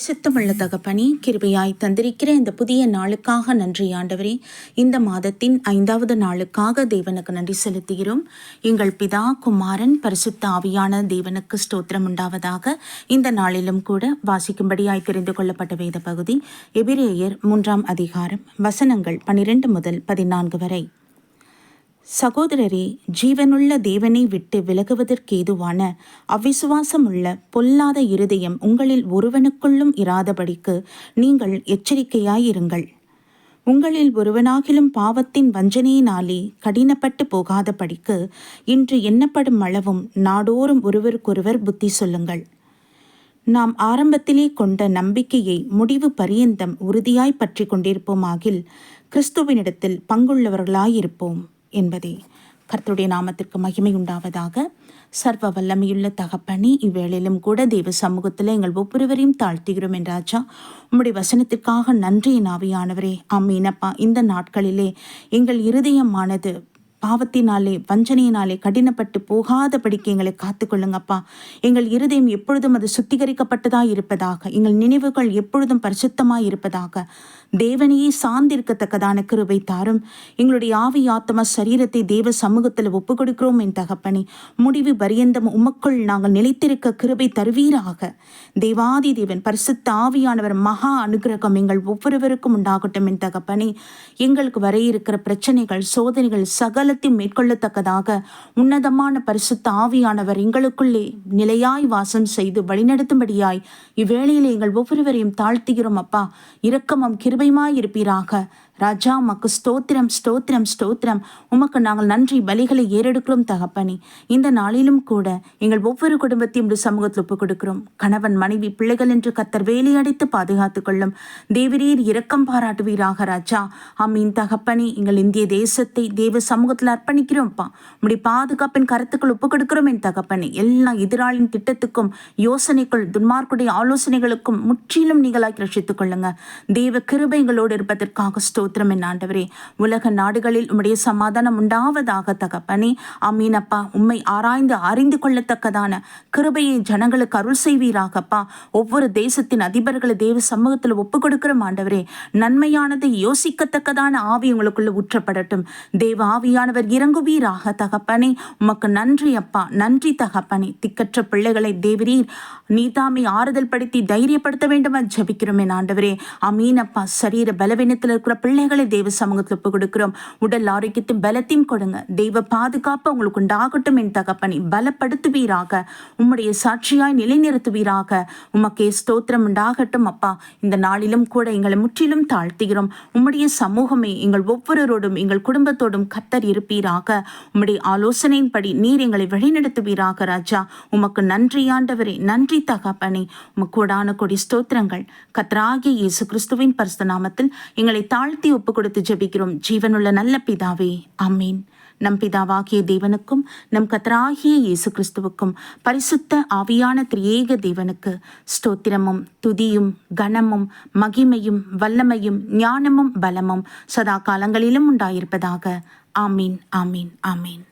சித்தமுள்ள தகப்பனே, கிருபையாய் தந்திருக்கிற இந்த புதிய நாளுக்காக நன்றி ஆண்டவரே. இந்த மாதத்தின் 5வது நாளுக்காக தேவனுக்கு நன்றி செலுத்துகிறோம். எங்கள் பிதா, குமாரன், பரிசுத்த ஆவியான தேவனுக்கு ஸ்தோத்திரம் உண்டாவதாக. இந்த நாளிலும் கூட வாசிக்கும்படியாய் தெரிந்து கொள்ளப்பட்ட வேத பகுதி எபிரேயர் 3ஆம் அதிகாரம், வசனங்கள் 12 முதல் 14 வரை. சகோதரரே, ஜீவனுள்ள தேவனை விட்டு விலகுவதற்கேதுவான அவ்விசுவாசமுள்ள பொல்லாத இருதயம் உங்களில் ஒருவனுக்குள்ளும் இராதபடிக்கு நீங்கள் எச்சரிக்கையாயிருங்கள். உங்களில் ஒருவனாகிலும் பாவத்தின் வஞ்சனையினாலே கடினப்பட்டு போகாதபடிக்கு இன்று எண்ணப்படும் அளவும் நாடோறும் ஒருவருக்கொருவர் புத்தி சொல்லுங்கள். நாம் ஆரம்பத்திலே கொண்ட நம்பிக்கையை முடிவு பரியந்தம் உறுதியாய் பற்றி கொண்டிருப்போமாகில் கிறிஸ்துவினிடத்தில் பங்குள்ளவர்களாயிருப்போம் என்பதே. கர்த்தருடைய நாமத்திற்கு மகிமை உண்டாவதாக. சர்வ வல்லமையுள்ள தகப்பனே, இவ்வேளையிலும் கூட தேவ சமூகத்தில் எங்கள் ஒவ்வொருவரையும் தாழ்த்துகிறோம் என்றாச்சா. உம்முடைய வசனத்திற்காக நன்றி ஆவியானவரே. ஆமீனப்பா. இந்த நாட்களிலே எங்கள் இருதயமானது பாவத்தினாலே வஞ்சனையினாலே கடினப்பட்டு போகாதபடிக்கு எங்களை காத்துக்கொள்ளுங்கப்பா. எங்கள் இருதயம் எப்பொழுதும் அது சுத்திகரிக்கப்பட்டதாய் இருப்பதாக, எங்கள் நினைவுகள் எப்பொழுதும் பரிசுத்தமாய் இருப்பதாக, தேவனையே சார்ந்திருக்கத்தக்கதான கிருபை தாரும். எங்களுடைய ஆவி ஆத்ம சரீரத்தை தேவ சமூகத்தில் ஒப்பு கொடுக்கிறோம் என் தகப்பனே. முடிவு பரியந்தம் உமக்குள் நாங்கள் நிலைத்திருக்க கிருபை தருவீராக. தேவாதி தேவன் பரிசுத்த ஆவியானவர் மகா அனுகிரகம் எங்கள் ஒவ்வொருவருக்கும் உண்டாகட்டும் என் தகப்பனே. எங்களுக்கு வர இருக்கிற பிரச்சனைகள், சோதனைகள் சகல மேற்கொள்ளத்தக்கதாக உன்னதமான பரிசுத்த ஆவியானவர் எங்களுக்குள்ளே நிலையாய் வாசம் செய்து வழிநடத்தும்படியாய் இவ்வேளையிலே எங்கள் ஒவ்வொருவரையும் தாழ்த்துகிறோம் அப்பா. இரக்கமும் கிருபையுமாய் இருப்பீராக. ராஜா, உமக்கு ஸ்தோத்திரம் ஸ்தோத்திரம் ஸ்தோத்திரம். உமக்கு நாங்கள் நன்றி பலிகளை ஏறெடுக்கிறோம் தகப்பனே. இந்த நாளிலும் கூட எங்கள் ஒவ்வொரு குடும்பத்தையும் சமூகத்தில் ஒப்புக் கொடுக்கிறோம். கணவன், மனைவி, பிள்ளைகள் என்று கர்த்தர் வேலையடைத்து பாதுகாத்துக் கொள்ளும். தேவரீர் இரக்கம் பாராட்டுவீராக ராஜா. ஆமீன் தகப்பனே. எங்கள் இந்திய தேசத்தை தேவ சமூகத்தில் அர்ப்பணிக்கிறோம்ப்பா. உம்முடைய பாதுகாப்பின் கருத்துக்கள் ஒப்புக் கொடுக்கிறோம் என் தகப்பனே. எல்லா எதிராளின் திட்டத்துக்கும் யோசனைகள் துன்மார்க்குடைய ஆலோசனைகளுக்கும் முற்றிலும் நீங்களாய் ரட்சித்துக் கொள்ளுங்க. தேவ கிருபை எங்களோடு இருப்பதற்காக ஸ்தோத்திரம் என் ஆண்டவரே. உலக நாடுகளில் உம்முடைய சமாதானம் உண்டாவதாக தகப்பனே. ஆமீனப்பா. உம்மை ஆராய்ந்து அறிந்து கொள்ளத்தக்கதான கிருபையை ஜனங்களுக்கு அருள் செய்வீராகப்பா. ஒவ்வொரு தேசத்தின் அதிபர்களை தேவ சமூகத்தில் ஒப்புக் கொடுக்கிற ஆண்டவரே. நன்மையானதை யோசிக்கத்தக்கதான ஆவி உங்களுக்குள்ள ஊற்றப்படட்டும். தேவ ஆவியானவர் இறங்குவீராக தகப்பனே. உமக்கு நன்றி அப்பா, நன்றி தகப்பனே. திக்கற்ற பிள்ளைகளை தேவரீர் நீதாமை ஆறுதல் படுத்தி தைரியப்படுத்த வேண்டுமா ஜபிக்கிறோம் என் ஆண்டவரே. ஆமீனப்பா. சரீர பலவீனத்தில் இருக்கிற பிள்ளைகளை தேவ சமூகத்தில் ஒப்புக் கொடுக்கிறோம். உடல் ஆரோக்கியத்தையும் பலத்தையும் கொடுங்க. தெய்வ பாதுகாப்பு உங்களுக்கு உண்டாகட்டும் என் தகப்பனே. பலப்படுத்துவீராக. உம்முடைய சாட்சியாய் நிலைநிறுத்துவீராக. உமக்கே ஸ்தோத்திரம் உண்டாகட்டும் அப்பா. இந்த நாளிலும் கூட எங்களை முற்றிலும் தாழ்த்துகிறோம். உம்முடைய சமூகமே எங்கள் ஒவ்வொருவரோடும் எங்கள் குடும்பத்தோடும் கர்த்தர் இருப்பீராக. உம்முடைய ஆலோசனையின்படி நீர் எங்களை வழிநடத்துவீராக ராஜா. உமக்கு நன்றி ஆண்டவரே. நன்றி தகப்பனே. உமக்கூடான கொடி ஸ்தோத்திரங்கள். கர்த்தராகிய இயேசு கிறிஸ்துவின் பரிசுத்த நாமத்தில் எங்களை தாழ்த்தி ஒப்பு கொடுத்து ஜெபிக்கிறோம் ஜீவனுள்ள நல்ல பிதாவே. ஆமீன். நம் பிதாவாகிய தேவனுக்கும் நம் கர்த்தராகிய இயேசு கிறிஸ்துவுக்கும் பரிசுத்த ஆவியான திரியேக தேவனுக்கு ஸ்தோத்திரமும் துதியும் கனமும் மகிமையும் வல்லமையும் ஞானமும் பலமும் சதா காலங்களிலும் உண்டாயிருப்பதாக. ஆமீன், ஆமீன், ஆமீன்.